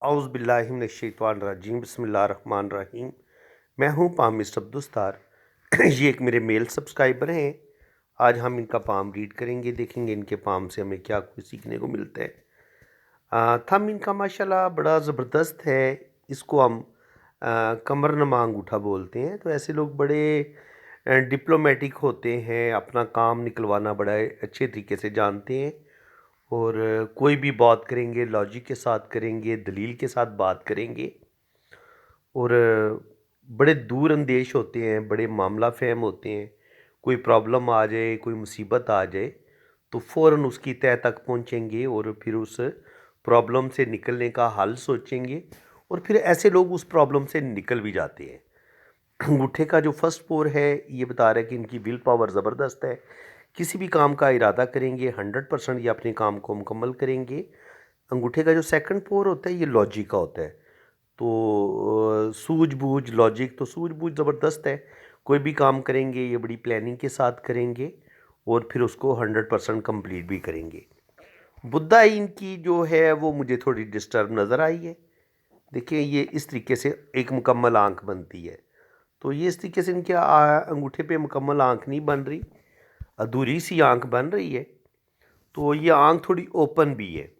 औज़ बिल्लाहि मिनश्शैतानिर्रजीम बिस्मिल्लाहिर्रहमानिर्रहीम। मैं हूँ पाम मिस्टर अब्दुस्तार। ये एक मेरे मेल सब्सक्राइबर हैं। आज हम इनका पाम रीड करेंगे, देखेंगे इनके पाम से हमें क्या कुछ सीखने को मिलता है। थंब इनका माशाल्लाह बड़ा ज़बरदस्त है। इसको हम कमर नमा अंगूठा बोलते हैं। तो ऐसे लोग बड़े डिप्लोमेटिक होते हैं, अपना काम निकलवाना बड़ा अच्छे तरीके से जानते हैं और कोई भी बात करेंगे लॉजिक के साथ करेंगे, दलील के साथ बात करेंगे और बड़े दूर अंदेश होते हैं, बड़े मामला फ़हम होते हैं। कोई प्रॉब्लम आ जाए, कोई मुसीबत आ जाए तो फ़ौरन उसकी तह तक पहुंचेंगे और फिर उस प्रॉब्लम से निकलने का हल सोचेंगे और फिर ऐसे लोग उस प्रॉब्लम से निकल भी जाते हैं। अंगूठे का जो फर्स्ट पोर है ये बता रहा है कि इनकी विल पावर ज़बरदस्त है। किसी भी काम का इरादा करेंगे 100% ये अपने काम को मुकम्मल करेंगे। अंगूठे का जो सेकंड पोर होता है ये लॉजिक का होता है। तो सूझबूझ लॉजिक तो सूझबूझ ज़बरदस्त है। कोई भी काम करेंगे ये बड़ी प्लानिंग के साथ करेंगे और फिर उसको 100% कंप्लीट भी करेंगे। बुद्धा इनकी जो है वो मुझे थोड़ी डिस्टर्ब नज़र आई है। देखिए ये इस तरीके से एक मुकम्मल आंख बनती है। तो ये इस तरीके से इनके अंगूठे पे मुकम्मल आंख नहीं बन रही, अधूरी सी आंख बन रही है। तो ये आंख थोड़ी ओपन भी है,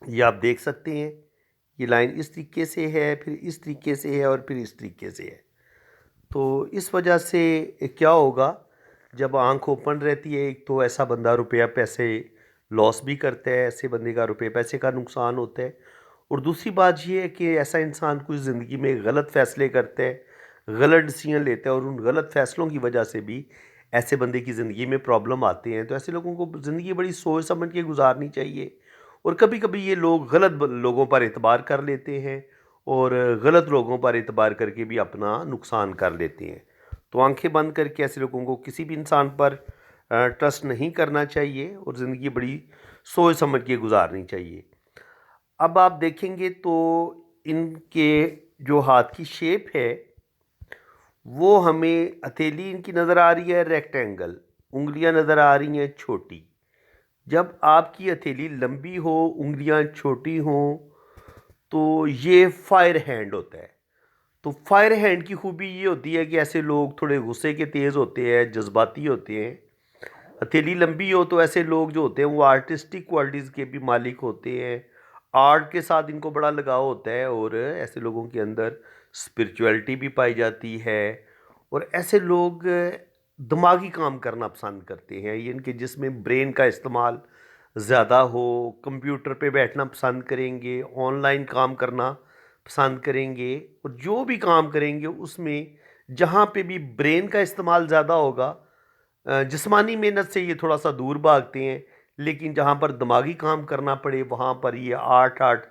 ये आप देख सकते हैं। ये लाइन इस तरीके से है, फिर इस तरीके से है और फिर इस तरीके से है। तो इस वजह से क्या होगा, जब आंख ओपन रहती है एक तो ऐसा बंदा रुपया पैसे लॉस भी करता है, ऐसे बंदे का रुपये पैसे का नुकसान होता है। और दूसरी बात ये है कि ऐसा इंसान कुछ ज़िंदगी में गलत फ़ैसले करता है, गलत डिसीजन लेता है और उन गलत फ़ैसलों की वजह से भी ऐसे बंदे की ज़िंदगी में प्रॉब्लम आते हैं। तो ऐसे लोगों को ज़िंदगी बड़ी सोच समझ के गुजारनी चाहिए। और कभी कभी ये लोग गलत लोगों पर एतबार कर लेते हैं और गलत लोगों पर एतबार करके भी अपना नुकसान कर लेते हैं। तो आंखें बंद करके ऐसे लोगों को किसी भी इंसान पर ट्रस्ट नहीं करना चाहिए और ज़िंदगी बड़ी सोच समझ के गुजारनी चाहिए। अब आप देखेंगे तो इनके जो हाथ की शेप है वो हमें हथेली इनकी नज़र आ रही है रेक्टेंगल, उंगलियां नज़र आ रही हैं छोटी। जब आपकी हथेली लंबी हो, उंगलियां छोटी हों, तो ये फायर हैंड होता है। तो फायर हैंड की खूबी ये होती है कि ऐसे लोग थोड़े गुस्से के तेज़ होते हैं, जज्बाती होते हैं। हथेली लंबी हो तो ऐसे लोग जो होते हैं वो आर्टिस्टिक क्वालिटीज़ के भी मालिक होते हैं। आर्ट के साथ इनको बड़ा लगाव होता है और ऐसे लोगों के अंदर स्पिरिचुअलिटी भी पाई जाती है। और ऐसे लोग दिमागी काम करना पसंद करते हैं, ये इनके जिसमें ब्रेन का इस्तेमाल ज़्यादा हो, कंप्यूटर पे बैठना पसंद करेंगे, ऑनलाइन काम करना पसंद करेंगे और जो भी काम करेंगे उसमें जहाँ पे भी ब्रेन का इस्तेमाल ज़्यादा होगा, जिस्मानी मेहनत से ये थोड़ा सा दूर भागते हैं। लेकिन जहाँ पर दिमागी काम करना पड़े वहाँ पर ये 8-8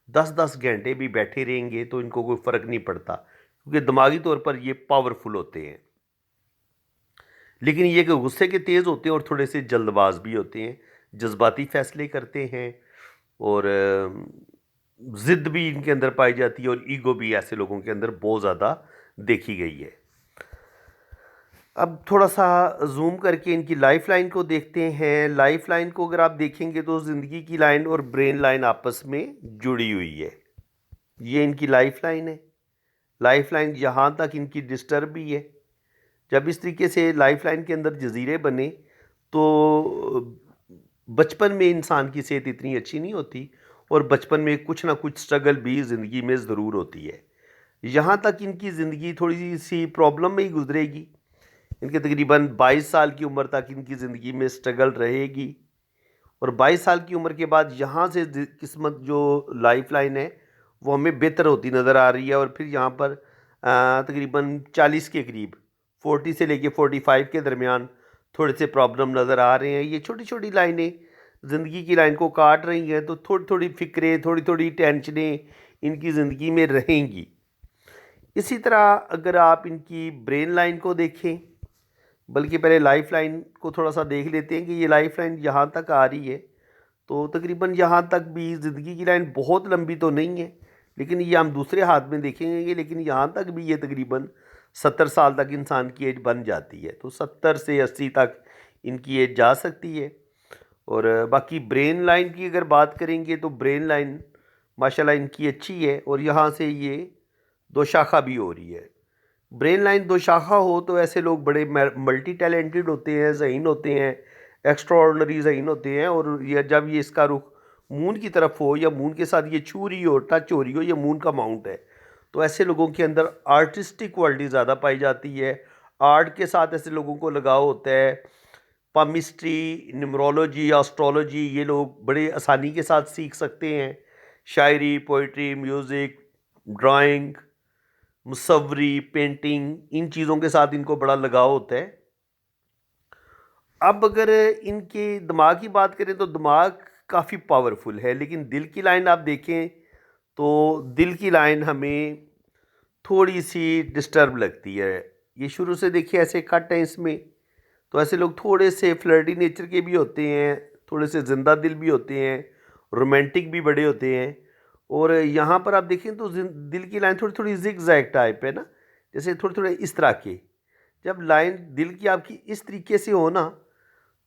10-10 घंटे भी बैठे रहेंगे तो इनको कोई फ़र्क नहीं पड़ता, क्योंकि दिमागी तौर पर ये पावरफुल होते हैं। लेकिन ये कि गुस्से के तेज़ होते हैं और थोड़े से जल्दबाज भी होते हैं, जज्बाती फ़ैसले करते हैं और ज़िद भी इनके अंदर पाई जाती है और ईगो भी ऐसे लोगों के अंदर बहुत ज़्यादा देखी गई है। अब थोड़ा सा जूम करके इनकी लाइफ लाइन को देखते हैं। लाइफ लाइन को अगर आप देखेंगे तो ज़िंदगी की लाइन और ब्रेन लाइन आपस में जुड़ी हुई है। ये इनकी लाइफ लाइन है। लाइफ लाइन यहाँ तक इनकी डिस्टर्ब भी है। जब इस तरीके से लाइफ लाइन के अंदर जजीरे बने तो बचपन में इंसान की सेहत इतनी अच्छी नहीं होती और बचपन में कुछ ना कुछ स्ट्रगल भी ज़िंदगी में ज़रूर होती है। यहाँ तक इनकी ज़िंदगी थोड़ी सी प्रॉब्लम में ही गुजरेगी। इनके तकरीबन 22 साल की उम्र तक इनकी ज़िंदगी में स्ट्रगल रहेगी और 22 साल की उम्र के बाद यहाँ से किस्मत जो लाइफ लाइन है वो हमें बेहतर होती नज़र आ रही है और फिर यहाँ पर तकरीबन 40 के करीब 40 से लेके 45 के दरमियान थोड़े से प्रॉब्लम नज़र आ रहे हैं। ये छोटी छोटी लाइनें ज़िंदगी की लाइन को काट रही हैं, तो थोड़ी थोड़ी फिक्रें, थोड़ी थोड़ी टेंशनें इनकी ज़िंदगी में रहेंगी। इसी तरह अगर आप इनकी ब्रेन लाइन को देखें, बल्कि पहले लाइफ लाइन को थोड़ा सा देख लेते हैं कि ये लाइफ लाइन यहाँ तक आ रही है। तो तकरीबन यहाँ तक भी ज़िंदगी की लाइन बहुत लंबी तो नहीं है, लेकिन ये हम दूसरे हाथ में देखेंगे। लेकिन यहाँ तक भी ये तकरीबन 70 साल तक इंसान की एज बन जाती है। तो 70 से 80 तक इनकी एज जा सकती है। और बाकी ब्रेन लाइन की अगर बात करेंगे तो ब्रेन लाइन माशाल्लाह इनकी अच्छी है, और यहाँ से ये दो शाखा भी हो रही है। ब्रेन लाइन दो शाखा हो तो ऐसे लोग बड़े मल्टी टैलेंटेड होते हैं, ज़हीन होते हैं, एक्स्ट्रा ऑर्डिनरी ज़हीन होते हैं। और ये जब ये इसका रुख मून की तरफ हो या मून के साथ ये छू रही हो, टच हो रही हो, ये मून का माउंट है, तो ऐसे लोगों के अंदर आर्टिस्टिक क्वालिटी ज़्यादा पाई जाती है। आर्ट के साथ ऐसे लोगों को लगाव होता है। पामिस्ट्री, न्यूमरोलॉजी, एस्ट्रोलॉजी ये लोग बड़े आसानी के साथ सीख सकते हैं। शायरी, पोइट्री, म्यूज़िक, ड्राइंग, मुसव्वरी, पेंटिंग, इन चीज़ों के साथ इनको बड़ा लगाव होता है। अब अगर इनके दिमाग की बात करें तो दिमाग काफ़ी पावरफुल है, लेकिन दिल की लाइन आप देखें तो दिल की लाइन हमें थोड़ी सी डिस्टर्ब लगती है। ये शुरू से देखिए ऐसे कट है इसमें, तो ऐसे लोग थोड़े से फ्लर्टी नेचर के भी होते हैं, थोड़े से जिंदा दिल भी होते हैं, रोमांटिक भी बड़े होते हैं। और यहाँ पर आप देखें तो दिल की लाइन थोड़ी थोड़ी जिग जैग टाइप है ना, जैसे थोड़े थोड़े इस तरह के। जब लाइन दिल की आपकी इस तरीके से हो ना,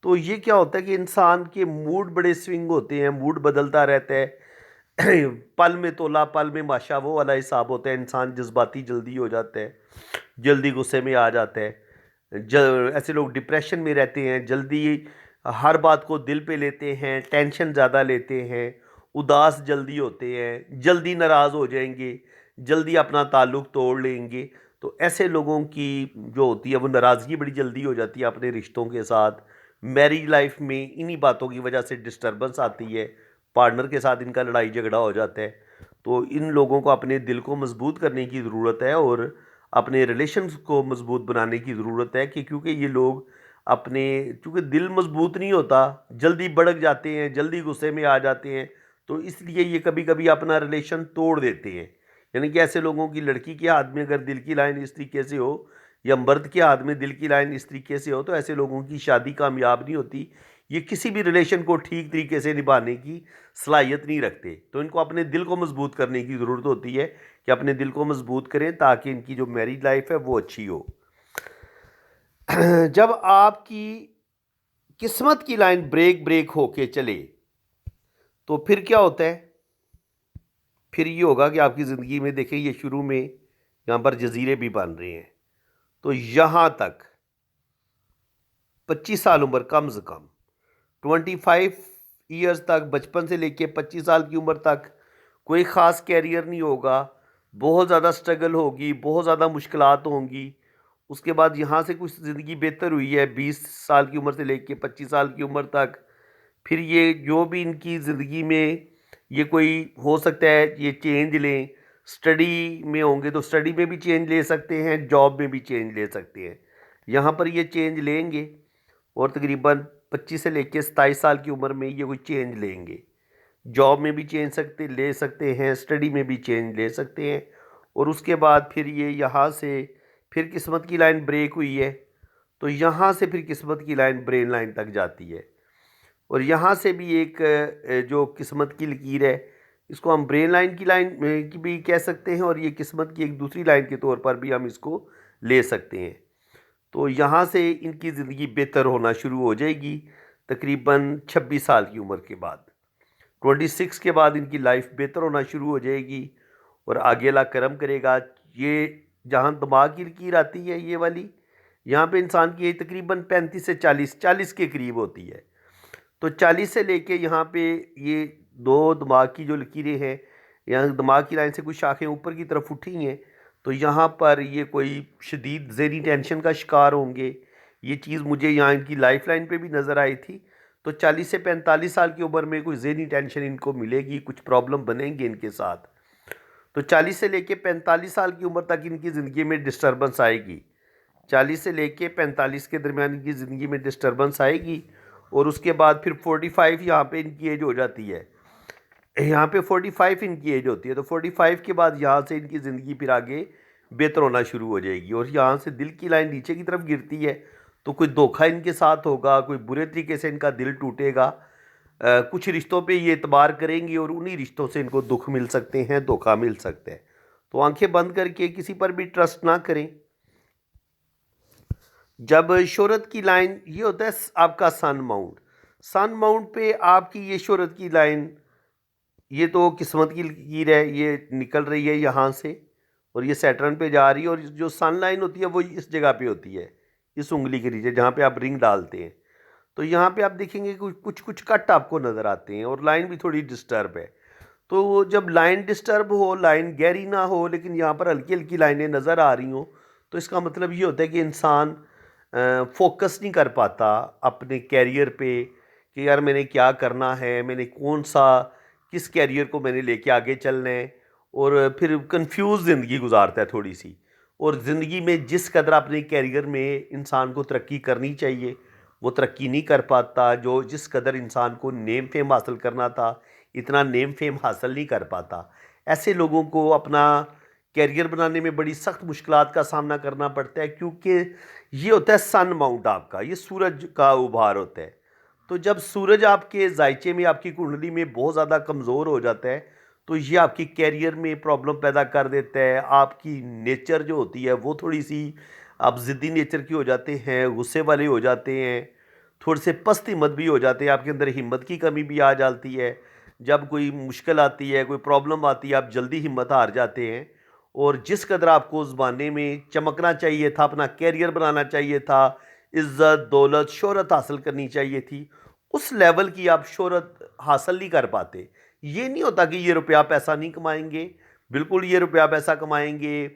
तो ये क्या होता है कि इंसान के मूड बड़े स्विंग होते हैं, मूड बदलता रहता है। पल में तोला पल में माशा, वो वाला हिसाब होता है। इंसान जज्बाती जल्दी हो जाता है, जल्दी गुस्से में आ जाता है। ऐसे लोग डिप्रेशन में रहते हैं, जल्दी हर बात को दिल पे लेते हैं, टेंशन ज़्यादा लेते हैं, उदास जल्दी होते हैं, जल्दी नाराज़ हो जाएंगे, जल्दी अपना ताल्लुक़ तोड़ लेंगे। तो ऐसे लोगों की जो होती है वो नाराज़गी बड़ी जल्दी हो जाती है अपने रिश्तों के साथ। मैरिज लाइफ में इन्हीं बातों की वजह से डिस्टर्बेंस आती है, पार्टनर के साथ इनका लड़ाई झगड़ा हो जाता है। तो इन लोगों को अपने दिल को मजबूत करने की ज़रूरत है, और अपने रिलेशंस को मजबूत बनाने की ज़रूरत है, कि क्योंकि ये लोग अपने, चूँकि दिल मजबूत नहीं होता, जल्दी भड़क जाते हैं, जल्दी गुस्से में आ जाते हैं, तो इसलिए ये कभी कभी अपना रिलेशन तोड़ देते हैं। यानी कि ऐसे लोगों की लड़की के हाथ में अगर दिल की लाइन इस तरीके से हो, या मर्द के हाथ में दिल की लाइन इस तरीके से हो, तो ऐसे लोगों की शादी कामयाब नहीं होती। ये किसी भी रिलेशन को ठीक तरीके से निभाने की सलाहियत नहीं रखते। तो इनको अपने दिल को मजबूत करने की ज़रूरत होती है, कि अपने दिल को मजबूत करें ताकि इनकी जो मैरिज लाइफ है वो अच्छी हो। जब आपकी किस्मत की लाइन ब्रेक ब्रेक होके चले तो फिर क्या होता है? फिर ये होगा कि आपकी ज़िंदगी में देखें, ये शुरू में यहाँ पर जजीरे भी बन रहे हैं। तो यहाँ तक 25 साल उम्र, कम से कम 25 ईयर्स तक, बचपन से लेके 25 साल की उम्र तक कोई ख़ास कैरियर नहीं होगा। बहुत ज़्यादा स्ट्रगल होगी, बहुत ज़्यादा मुश्किलात होंगी। उसके बाद यहाँ से कुछ ज़िंदगी बेहतर हुई है 20 साल की उम्र से लेके 25 साल की उम्र तक। फिर ये जो भी इनकी ज़िंदगी में ये कोई हो सकता है ये चेंज लें। स्टडी में होंगे तो स्टडी में भी चेंज ले सकते हैं, जॉब में भी चेंज ले सकते हैं। यहाँ पर ये चेंज लेंगे, और तकरीबन 25 से लेकर 27 साल की उम्र में ये कोई चेंज लेंगे। जॉब में भी चेंज ले सकते हैं, स्टडी में भी चेंज ले सकते हैं। और उसके बाद फिर ये यहाँ से फिर किस्मत की लाइन ब्रेक हुई है, तो यहाँ से फिर किस्मत की लाइन ब्रेन लाइन तक जाती है। और यहाँ से भी एक जो किस्मत की लकीर है, इसको हम ब्रेन लाइन की लाइन की भी कह सकते हैं, और ये किस्मत की एक दूसरी लाइन के तौर पर भी हम इसको ले सकते हैं। तो यहाँ से इनकी ज़िंदगी बेहतर होना शुरू हो जाएगी तकरीबन 26 साल की उम्र के बाद। 26 के बाद इनकी लाइफ बेहतर होना शुरू हो जाएगी, और आगे अल्लाह करम करेगा। ये जहाँ दिमाग की लकीर आती है ये वाली, यहाँ पे इंसान की एज तकरीबन 35 से 40 के करीब होती है। तो 40 से लेके यहाँ पे ये दो दिमाग की जो लकीरें हैं, यहाँ दिमाग की लाइन से कुछ शाखें ऊपर की तरफ उठी हैं, तो यहाँ पर ये कोई शदीद ज़हनी टेंशन का शिकार होंगे। ये चीज़ मुझे यहाँ इनकी लाइफ लाइन पर भी नज़र आई थी। तो 40 से 45 साल की उम्र में कोई ज़हनी टेंशन इनको मिलेगी, कुछ प्रॉब्लम बनेंगे इनके साथ। तो 40 से लेके 45 साल की उम्र तक इनकी ज़िंदगी में डिस्टर्बेंस आएगी। 40 से लेके 45 के दरमियान इनकी ज़िंदगी में डिस्टर्बेंस आएगी, और उसके बाद फिर 45 यहाँ पे इनकी एज हो जाती है। यहाँ पे 45 इनकी एज होती है, तो 45 के बाद यहाँ से इनकी ज़िंदगी फिर आगे बेहतर होना शुरू हो जाएगी। और यहाँ से दिल की लाइन नीचे की तरफ गिरती है, तो कोई धोखा इनके साथ होगा, कोई बुरे तरीके से इनका दिल टूटेगा। कुछ रिश्तों पे ये एतबार करेंगे, और उन्हीं रिश्तों से इनको दुख मिल सकते हैं, धोखा मिल सकता है। तो आंखें बंद करके किसी पर भी ट्रस्ट ना करें। जब शोहरत की लाइन ये होता है आपका सन माउंट, सन माउंट पे आपकी ये शोहरत की लाइन ये तो किस्मत की लकीर है, ये निकल रही है यहाँ से और ये सैटर्न पे जा रही है, और जो सन लाइन होती है वो इस जगह पे होती है, इस उंगली के नीचे जहाँ पे आप रिंग डालते हैं। तो यहाँ पे आप देखेंगे कुछ कुछ कुछ कट आपको नज़र आते हैं और लाइन भी थोड़ी डिस्टर्ब है। तो वो जब लाइन डिस्टर्ब हो, लाइन गहरी ना हो, लेकिन यहाँ पर हल्की हल्की लाइनें नज़र आ रही हों, तो इसका मतलब ये होता है कि इंसान फोकस नहीं कर पाता अपने कैरियर पे कि यार मैंने क्या करना है, मैंने कौन सा किस कैरियर को मैंने लेके आगे चलना है। और फिर कंफ्यूज ज़िंदगी गुजारता है थोड़ी सी। और ज़िंदगी में जिस कदर अपने कैरियर में इंसान को तरक्की करनी चाहिए वो तरक्की नहीं कर पाता। जो जिस कदर इंसान को नेम फेम हासिल करना था, इतना नेम फेम हासिल नहीं कर पाता। ऐसे लोगों को अपना कैरियर बनाने में बड़ी सख्त मुश्किलात का सामना करना पड़ता है, क्योंकि ये होता है सन माउंट आपका, ये सूरज का उभार होता है। तो जब सूरज आपके जायचे में, आपकी कुंडली में बहुत ज़्यादा कमज़ोर हो जाता है, तो ये आपकी कैरियर में प्रॉब्लम पैदा कर देता है। आपकी नेचर जो होती है वो थोड़ी सी, आप ज़िद्दी नेचर की हो जाते हैं, गुस्से वाले हो जाते हैं, थोड़े से पस्त हिम्मत भी हो जाते हैं, आपके अंदर हिम्मत की कमी भी आ जाती है। जब कोई मुश्किल आती है, कोई प्रॉब्लम आती है, आप जल्दी हिम्मत हार जाते हैं। और जिस कदर आपको उस ज़माने में चमकना चाहिए था, अपना कैरियर बनाना चाहिए था, इज़्ज़त, दौलत, शोहरत हासिल करनी चाहिए थी, उस लेवल की आप शोहरत हासिल नहीं कर पाते। ये नहीं होता कि ये रुपया पैसा नहीं कमाएंगे, बिल्कुल ये रुपया पैसा कमाएंगे,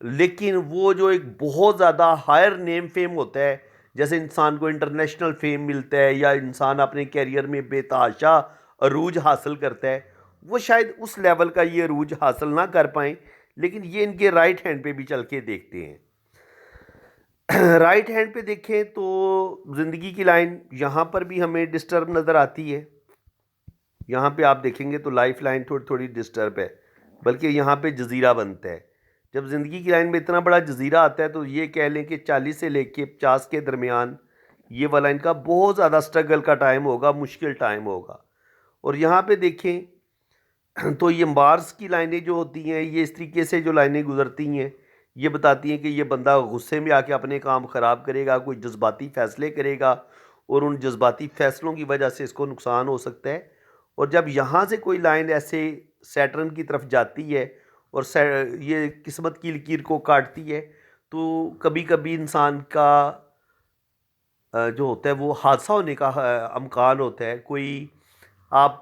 लेकिन वो जो एक बहुत ज़्यादा हायर नेम फेम होता है, जैसे इंसान को इंटरनेशनल फेम मिलता है या इंसान अपने कैरियर में बेतहाशा अरूज हासिल करता है, वो शायद उस लेवल का ये अरूज हासिल ना कर पाएँ। लेकिन ये इनके राइट हैंड पे भी चल के देखते हैं। राइट हैंड पे देखें तो ज़िंदगी की लाइन यहाँ पर भी हमें डिस्टर्ब नज़र आती है। यहाँ पे आप देखेंगे तो लाइफ लाइन थोड़ी थोड़ी डिस्टर्ब है, बल्कि यहाँ पे जजीरा बनता है। जब ज़िंदगी की लाइन में इतना बड़ा जजीरा आता है तो ये कह लें कि 40 से लेके 50 के दरमियान ये वाला इनका बहुत ज़्यादा स्ट्रगल का टाइम होगा, मुश्किल टाइम होगा। और यहाँ पे देखें तो ये मार्स की लाइनें जो होती हैं, ये इस तरीके से जो लाइनें गुजरती हैं, ये बताती हैं कि ये बंदा गुस्से में आके अपने काम ख़राब करेगा, कोई जज्बाती फ़ैसले करेगा और उन जज्बाती फ़ैसलों की वजह से इसको नुकसान हो सकता है। और जब यहाँ से कोई लाइन ऐसे सैटर्न की तरफ जाती है और ये किस्मत की लकीर को काटती है, तो कभी कभी इंसान का जो होता है वो हादसा होने का अमकान होता है। कोई आप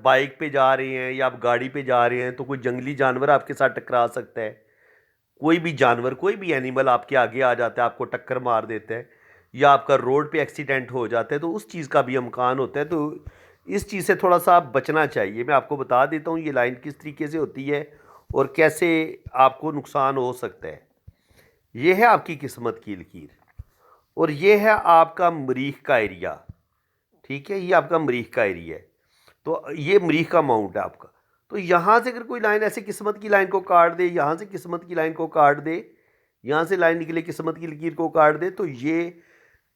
बाइक पे जा रहे हैं या आप गाड़ी पे जा रहे हैं तो कोई जंगली जानवर आपके साथ टकरा सकता है। कोई भी जानवर, कोई भी एनिमल आपके आगे आ जाता है, आपको टक्कर मार देता है, या आपका रोड पे एक्सीडेंट हो जाता है, तो उस चीज़ का भी अमकान होता है। तो इस चीज़ से थोड़ा सा बचना चाहिए। मैं आपको बता देता हूँ ये लाइन किस तरीके से होती है और कैसे आपको नुकसान हो सकता है। ये है आपकी किस्मत की लकीर और ये है आपका मरीख का एरिया। ठीक है, ये आपका मरीख का एरिया है। तो ये मरीख का माउंट है आपका। तो यहाँ से अगर कोई लाइन ऐसे किस्मत की लाइन को काट दे, यहाँ से किस्मत की लाइन को काट दे, यहाँ से लाइन निकले किस्मत की लकीर को काट दे, तो ये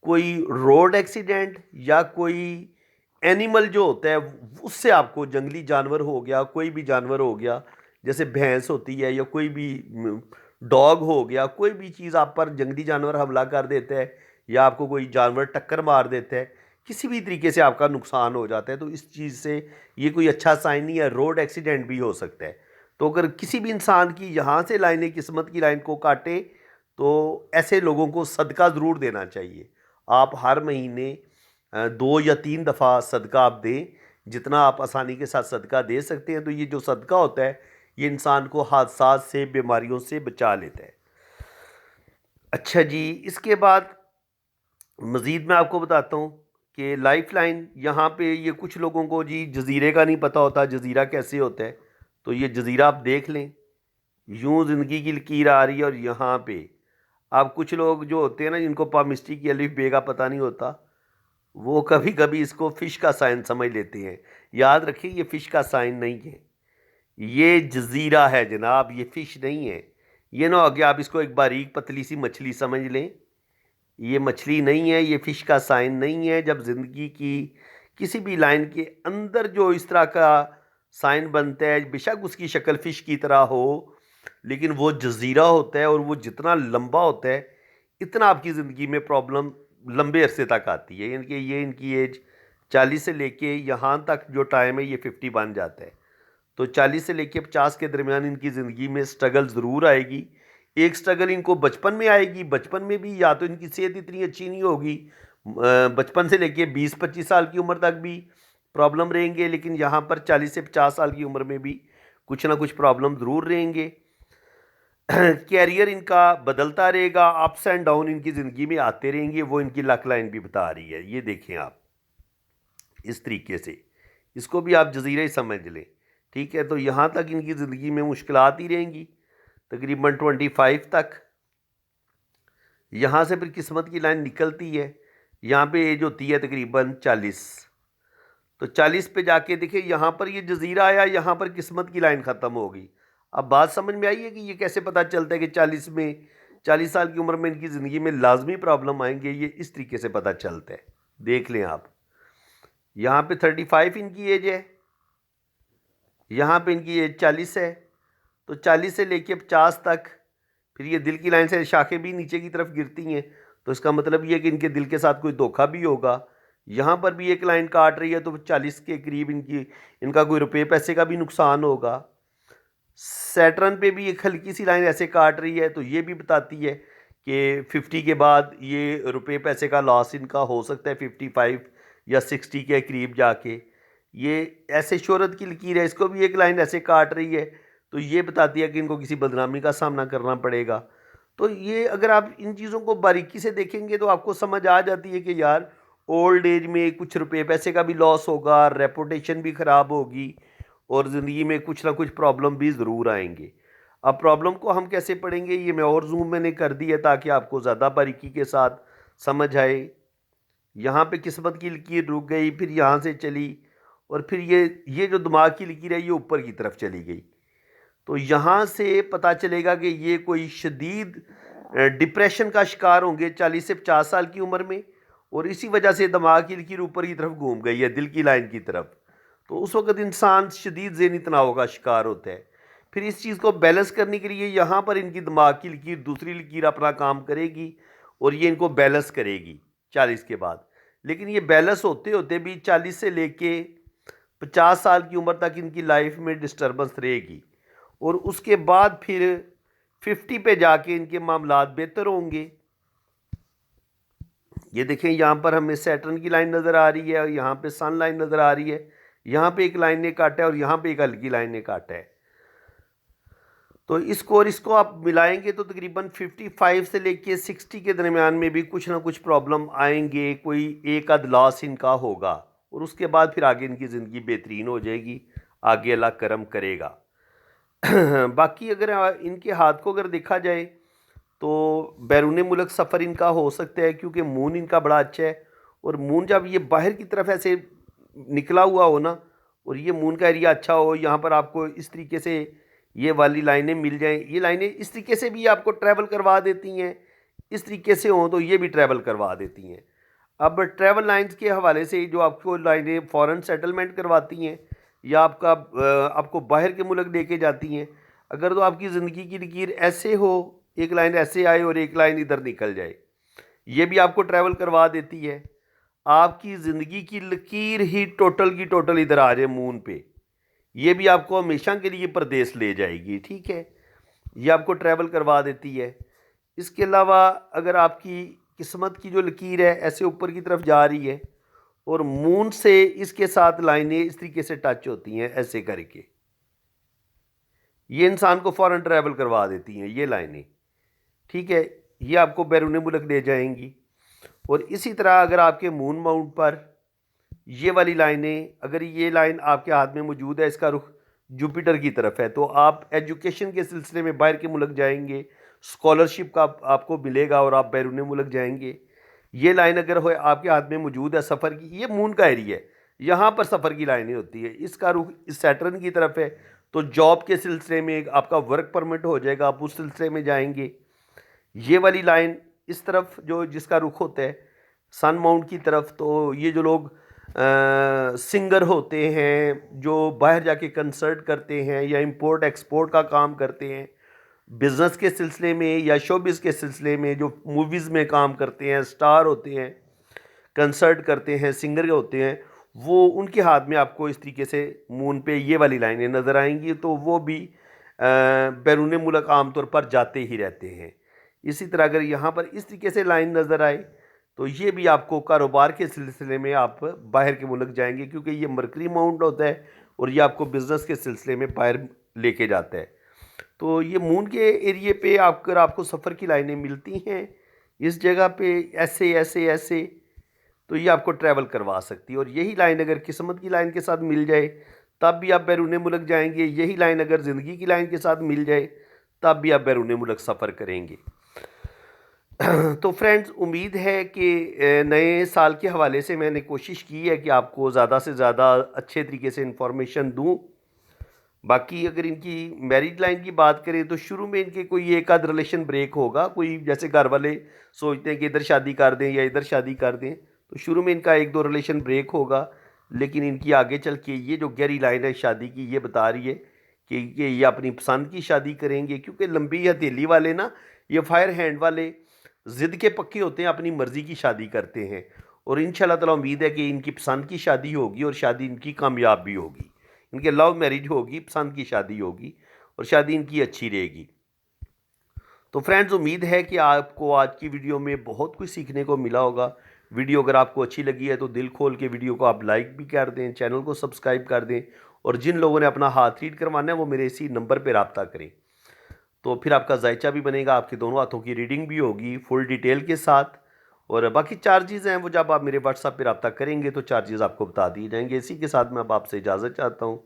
कोई रोड एक्सीडेंट या कोई एनिमल जो होता है उससे, आपको जंगली जानवर हो गया, कोई भी जानवर हो गया, जैसे भैंस होती है या कोई भी डॉग हो गया, कोई भी चीज़ आप पर जंगली जानवर हमला कर देता है या आपको कोई जानवर टक्कर मार देता है, किसी भी तरीके से आपका नुकसान हो जाता है, तो इस चीज़ से ये कोई अच्छा साइन नहीं है। रोड एक्सीडेंट भी हो सकता है। तो अगर किसी भी इंसान की यहाँ से लाइनें किस्मत की लाइन को काटे तो ऐसे लोगों को सदका ज़रूर देना चाहिए। आप हर महीने 2 या 3 दफ़ा सदका आप दें, जितना आप आसानी के साथ सदका दे सकते हैं। तो ये जो सदका होता है ये इंसान को हादसात से, बीमारियों से बचा लेता है। अच्छा जी, इसके बाद मज़ीद मैं आपको बताता हूँ कि लाइफ लाइन यहाँ पे, ये कुछ लोगों को जी जज़ीरे का नहीं पता होता, जज़ीरा कैसे होता है। तो ये जज़ीरा आप देख लें, यूँ ज़िंदगी की लकीर आ रही है और यहाँ पे आप कुछ लोग जो होते हैं ना, जिनको पामिस्ट्री की अलिफ बे का पता नहीं होता, वो कभी कभी इसको फ़िश का साइन समझ लेते हैं। याद रखिए ये फ़िश का साइन नहीं है, ये जज़ीरा है जनाब, ये फ़िश नहीं है। ये ना हो कि आप इसको एक बारीक पतली सी मछली समझ लें, ये मछली नहीं है, ये फ़िश का साइन नहीं है। जब ज़िंदगी की किसी भी लाइन के अंदर जो इस तरह का साइन बनता है, बेशक उसकी शक्ल फ़िश की तरह हो, लेकिन वो जज़ीरा होता है और वो जितना लंबा होता है इतना आपकी ज़िंदगी में प्रॉब्लम लंबे अरसे तक आती है। यानी कि ये इनकी एज 40 से लेके यहाँ तक जो टाइम है ये 50 बन जाता है। तो 40 से लेके 50 के दरमियान इनकी ज़िंदगी में स्ट्रगल ज़रूर आएगी। एक स्ट्रगल इनको बचपन में आएगी, बचपन में भी या तो इनकी सेहत इतनी अच्छी नहीं होगी, बचपन से लेके 20-25 साल की उम्र तक भी प्रॉब्लम रहेंगे, लेकिन यहाँ पर 40 से 50 साल की उम्र में भी कुछ ना कुछ प्रॉब्लम ज़रूर रहेंगे। कैरियर इनका बदलता रहेगा, अप्स एंड डाउन इनकी ज़िंदगी में आते रहेंगे, वो इनकी लक लाइन भी बता रही है। ये देखें आप इस तरीके से, इसको भी आप जजीरा ही समझ लें, ठीक है। तो यहाँ तक इनकी ज़िंदगी में मुश्किलात ही रहेंगी तकरीबन 25 तक। यहाँ से फिर किस्मत की लाइन निकलती है, यहाँ पे एज होती है तकरीबन 40। तो 40 पे जाके देखिए यहाँ पर ये जजीरा आया, यहाँ पर किस्मत की लाइन ख़त्म हो गई। अब बात समझ में आई है कि ये कैसे पता चलता है कि 40 साल की उम्र में इनकी ज़िंदगी में लाजमी प्रॉब्लम आएंगे। ये इस तरीके से पता चलता है, देख लें आप। यहाँ पे 35 इनकी एज है, यहाँ पे इनकी एज 40 है। तो 40 से लेके 50 तक फिर ये दिल की लाइन से शाखें भी नीचे की तरफ गिरती हैं, तो इसका मतलब ये है कि इनके दिल के साथ कोई धोखा भी होगा। यहाँ पर भी एक लाइन काट रही है, तो 40 के करीब इनका कोई रुपये पैसे का भी नुकसान होगा। सैटर्न पे भी एक हल्की सी लाइन ऐसे काट रही है, तो ये भी बताती है कि 50 के बाद ये रुपये पैसे का लॉस इनका हो सकता है 55 या 60 के करीब जाके। ये ऐसे शोहरत की लकीर है, इसको भी एक लाइन ऐसे काट रही है, तो ये बताती है कि इनको किसी बदनामी का सामना करना पड़ेगा। तो ये अगर आप इन चीज़ों को बारीकी से देखेंगे तो आपको समझ आ जाती है कि यार ओल्ड एज में कुछ रुपये पैसे का भी लॉस होगा, रेपुटेशन भी ख़राब होगी, और ज़िंदगी में कुछ ना कुछ प्रॉब्लम भी ज़रूर आएंगे। अब प्रॉब्लम को हम कैसे पढ़ेंगे, ये मैं और जूम मैंने कर दी है ताकि आपको ज़्यादा बारीकी के साथ समझ आए। यहाँ पे किस्मत की लकीर रुक गई, फिर यहाँ से चली, और फिर ये जो दिमाग की लकीर है ये ऊपर की तरफ चली गई। तो यहाँ से पता चलेगा कि ये कोई शदीद डिप्रेशन का शिकार होंगे 40 से 50 साल की उम्र में, और इसी वजह से दिमाग की लकीर ऊपर की तरफ घूम गई है, दिल की लाइन की तरफ। तो उस वक्त इंसान शदीद ज़हनी तनाव का शिकार होता है। फिर इस चीज़ को बैलेंस करने के लिए यहाँ पर इनकी दिमाग की लकीर, दूसरी लकीर अपना काम करेगी और ये इनको बैलेंस करेगी 40 के बाद। लेकिन ये बैलेंस होते होते भी 40 से लेके 50 साल की उम्र तक इनकी लाइफ में डिस्टर्बेंस रहेगी, और उसके बाद फिर 50 पे जाके इनके मामलात बेहतर होंगे। ये देखें यहाँ पर हमें सैटर्न की लाइन नज़र आ रही है, और यहाँ पे सन लाइन नज़र आ रही है, यहाँ पे एक लाइन ने काटा है और यहाँ पे एक हल्की लाइन ने काटा है। तो इसको और इसको आप मिलाएंगे तो तकरीबन 55 से लेके 60 के दरमियान में भी कुछ ना कुछ प्रॉब्लम आएंगे, कोई एक आध लॉस इनका होगा, और उसके बाद फिर आगे इनकी ज़िंदगी बेहतरीन हो जाएगी, आगे अल्लाह करम करेगा। बाकी अगर इनके हाथ को अगर देखा जाए तो बैरून मुल्क सफ़र इनका हो सकता है, क्योंकि मून इनका बड़ा अच्छा है, और मून जब ये बाहर की तरफ ऐसे निकला हुआ हो ना, और ये मून का एरिया अच्छा हो, यहाँ पर आपको इस तरीके से ये वाली लाइनें मिल जाएं, ये लाइनें इस तरीके से भी आपको ट्रैवल करवा देती हैं, इस तरीके से हों तो ये भी ट्रैवल करवा देती हैं। अब ट्रैवल लाइंस के हवाले से जो आपको लाइनें फ़ॉरेन सेटलमेंट करवाती हैं या आपको बाहर के मुल्क लेके जाती हैं, अगर तो आपकी ज़िंदगी की लकीर ऐसे हो, एक लाइन ऐसे आए और एक लाइन इधर निकल जाए, ये भी आपको ट्रैवल करवा देती है। आपकी ज़िंदगी की लकीर ही टोटल की टोटल इधर आ जाए मून पे, ये भी आपको हमेशा के लिए परदेश ले जाएगी, ठीक है, ये आपको ट्रैवल करवा देती है। इसके अलावा अगर आपकी किस्मत की जो लकीर है ऐसे ऊपर की तरफ जा रही है और मून से इसके साथ लाइनें इस तरीके से टच होती हैं ऐसे करके, ये इंसान को फ़ौरन ट्रैवल करवा देती हैं ये लाइनें, ठीक है, ये आपको बैरून मुल्क ले जाएंगी। और इसी तरह अगर आपके मून माउंट पर ये वाली लाइनें, अगर ये लाइन आपके हाथ में मौजूद है, इसका रुख जुपिटर की तरफ है, तो आप एजुकेशन के सिलसिले में बाहर के मुल्क जाएंगे, स्कॉलरशिप का आपको मिलेगा और आप बैरून मुल्क जाएंगे। ये लाइन अगर हो आपके हाथ में मौजूद है सफ़र की, ये मून का एरिया है, यहाँ पर सफ़र की लाइनें होती है, इसका रुख इस सैटर्न की तरफ है, तो जॉब के सिलसिले में आपका वर्क परमिट हो जाएगा, आप उस सिलसिले में जाएंगे। ये वाली लाइन इस तरफ जो जिसका रुख होता है सन माउंट की तरफ, तो ये जो लोग सिंगर होते हैं, जो बाहर जाके कंसर्ट करते हैं या इंपोर्ट एक्सपोर्ट का काम करते हैं, बिज़नेस के सिलसिले में या शोबिज़ के सिलसिले में, जो मूवीज़ में काम करते हैं, स्टार होते हैं, कंसर्ट करते हैं, सिंगर होते हैं, वो उनके हाथ में आपको इस तरीके से मून पे ये वाली लाइनें नज़र आएंगी, तो वो भी बैरून मुल्क आमतौर पर जाते ही रहते हैं। इसी तरह अगर यहाँ पर इस तरीके से लाइन नज़र आए तो ये भी आपको कारोबार के सिलसिले में आप बाहर के मुल्क जाएंगे, क्योंकि ये मरकरी माउंट होता है और ये आपको बिज़नेस के सिलसिले में बाहर लेके जाता है। तो ये मून के एरिए पे अगर आपको सफ़र की लाइनें मिलती हैं इस जगह पे ऐसे ऐसे ऐसे, तो ये आपको ट्रैवल करवा सकती है। और यही लाइन अगर किस्मत की लाइन के साथ मिल जाए तब भी आप बैरून मुल्क जाएंगे। यही लाइन अगर ज़िंदगी की लाइन के साथ मिल जाए तब भी आप बैरून मुल्क सफ़र करेंगे। तो फ्रेंड्स, उम्मीद है कि नए साल के हवाले से मैंने कोशिश की है कि आपको ज़्यादा से ज़्यादा अच्छे तरीके से इन्फॉर्मेशन दूँ। बाकी अगर इनकी मैरिज लाइन की बात करें तो शुरू में इनके कोई एक आध रिलेशन ब्रेक होगा, कोई जैसे घर वाले सोचते हैं कि इधर शादी कर दें या इधर शादी कर दें, तो शुरू में इनका एक दो रिलेशन ब्रेक होगा। लेकिन इनकी आगे चल के ये जो गहरी लाइन है शादी की, ये बता रही है कि ये अपनी पसंद की शादी करेंगे। क्योंकि लंबी हथेली वाले ना, ये फायर हैंड वाले ज़िद के पक्के होते हैं, अपनी मर्ज़ी की शादी करते हैं। और इंशाल्लाह ताला उम्मीद है कि इनकी पसंद की शादी होगी और शादी इनकी कामयाब भी होगी। इनके लव मैरिज होगी, पसंद की शादी होगी और शादी इनकी अच्छी रहेगी। तो फ्रेंड्स, उम्मीद है कि आपको आज की वीडियो में बहुत कुछ सीखने को मिला होगा। वीडियो अगर आपको अच्छी लगी है तो दिल खोल के वीडियो को आप लाइक भी कर दें, चैनल को सब्सक्राइब कर दें, और जिन लोगों ने अपना हाथ रीड करवाना है वो मेरे इसी नंबर पर रब्ता करें। तो फिर आपका जायचा भी बनेगा, आपके दोनों हाथों की रीडिंग भी होगी फुल डिटेल के साथ। और बाकी चार्जेस हैं वो जब आप मेरे व्हाट्सएप पे रब्ता करेंगे तो चार्जेस आपको बता दिए जाएंगे। इसी के साथ मैं अब आपसे इजाज़त चाहता हूँ।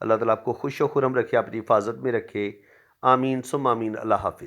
अल्लाह ताला आपको खुश व खुरम रखे, अपनी हिफाजत में रखे। आमीन सुम आमीन। अल्लाह हाफिज़।